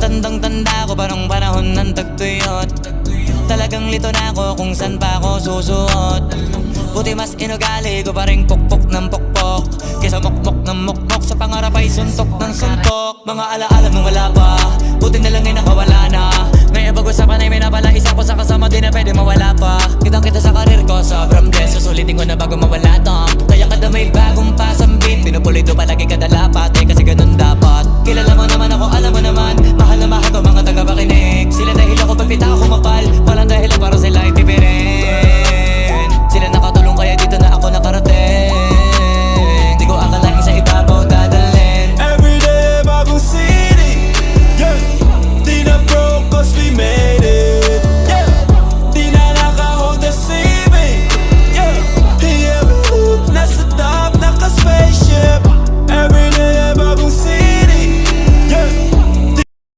Tandang-tanda ko pa nung panahon ng tagtuyot. Talagang lito na ako kung san pa ako susuot. Buti mas inugali ko pa rin pukpok ng pukpok kesa mukmok ng mukmok, sa pangarap ay suntok ng suntok. Mga alaala nung wala pa, buti na lang ay nakawala na. Ngayon pag-usapan ay may napala, isa ko sa kasama di na pwede mawala pa. Kitang kita sa karir ko, sobrang blessed. Susulitin ko na bago mawala to. Kaya kada may bagong pasambit, pinupulido palagi kada lapat, kasi ganun dapat. Kilala mo naman ako, alam mo naman